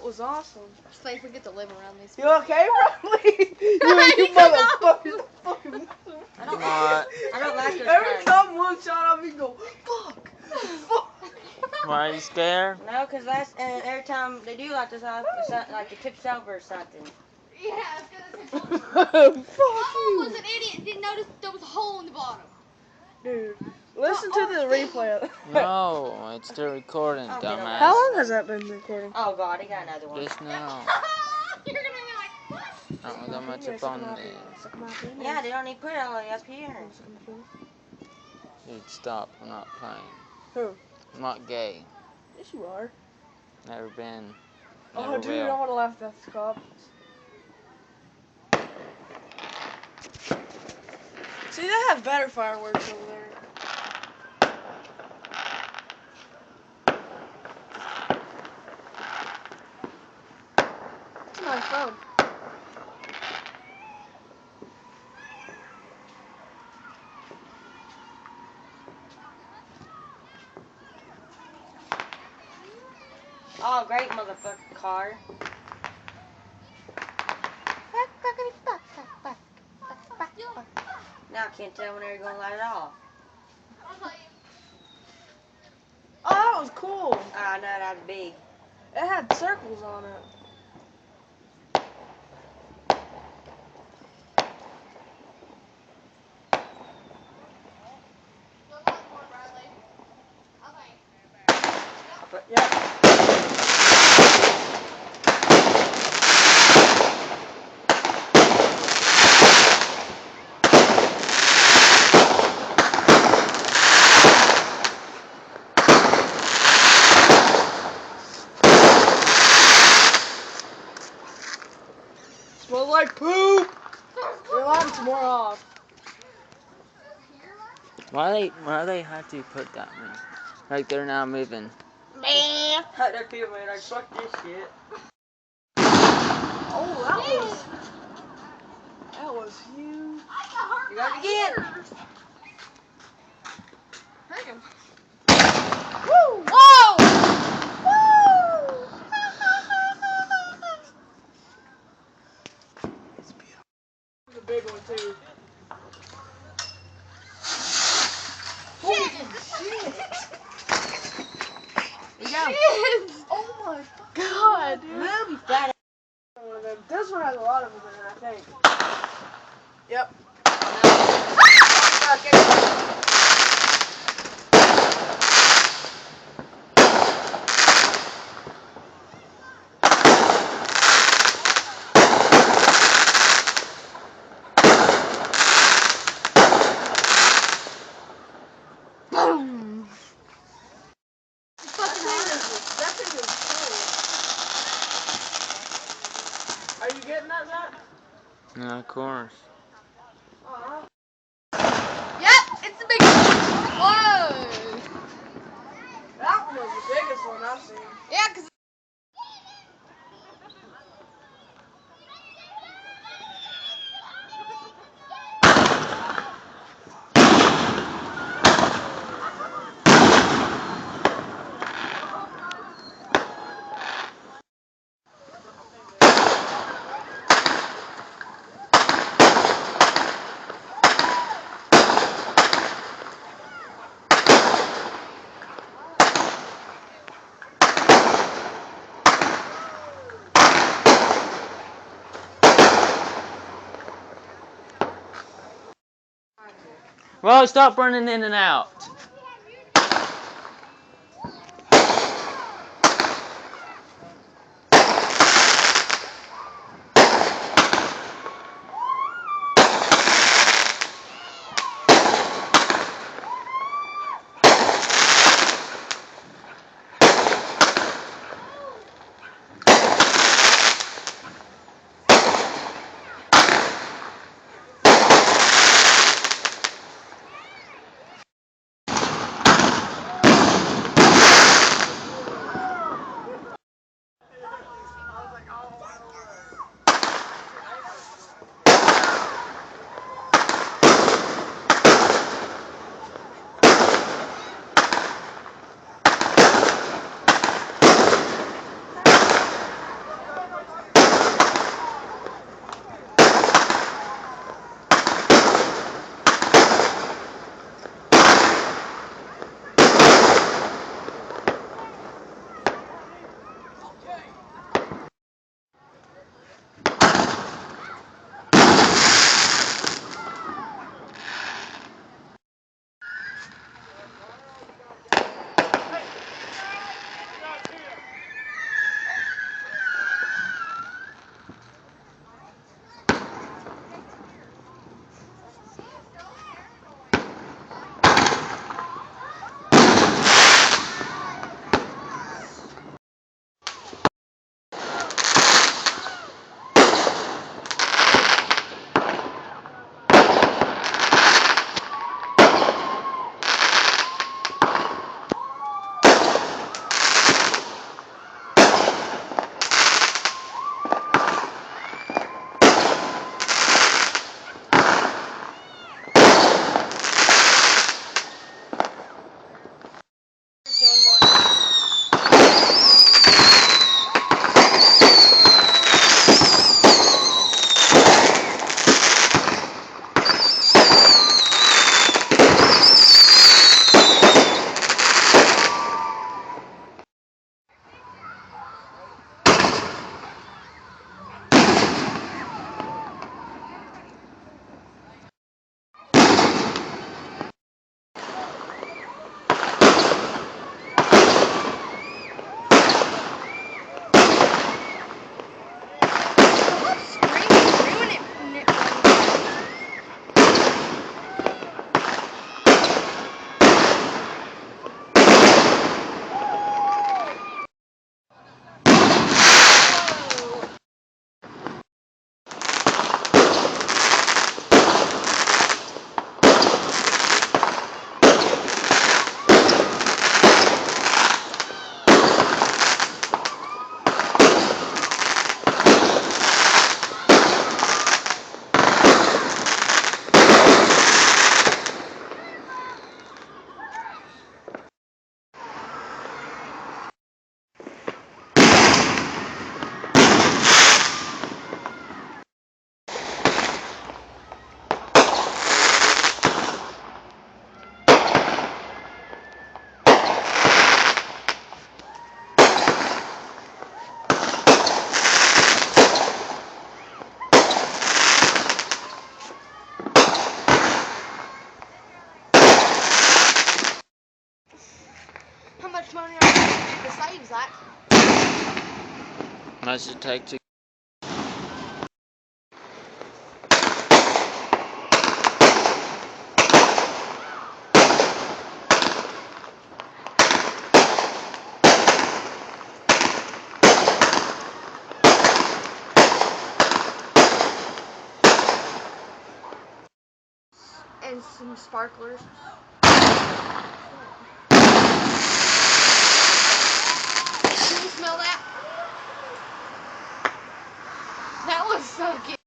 was awesome. It's like we get to live around these. You okay, Riley? you motherfucker. I don't like those Every guns. time one shot at me, go, fuck. Why are you scared? No, because every time they do like this, like it tips over or something. Yeah, I was gonna say. Fuck I you. was an idiot and didn't notice there was a hole in the bottom. Dude, listen to the replay. No, it's still recording, dumbass. How long has that been recording? Oh god, he got another one. Just now. You're gonna be like, what? I don't know that much up on this. Yeah, they don't need to put it all the way up here. Dude, stop. I'm not playing. Who? I'm not gay. Yes, you are. Never been. Oh, Never dude, will. I want to laugh at the cops. See, they have better fireworks over there. It's my phone. Oh, great motherfucking car. Now I can't tell when they're going to light it off. Oh, that was cool. Ah, no, that's big. It had circles on it. Yep. Smell like poop. We're lighting some more off. Why they have to put that one? Like they're now moving. Man. They're filming like fuck this shit. Oh, that was huge. You got it again. Woo! Whoa! Woo! It's beautiful. It's a big one too. Holy shit! You go. Oh my god, dude! Move, you fat. One of them. This one has a lot of them in it, I think. Yep. Boom! That thing is cool. Are you getting that, Zach? No, of course. Aw. Yep, it's the big one. Whoa! That one was the biggest one I've seen. Yeah, 'cause Well, stop running in and out. much it take to and some sparklers. Can you smell that? That was so good.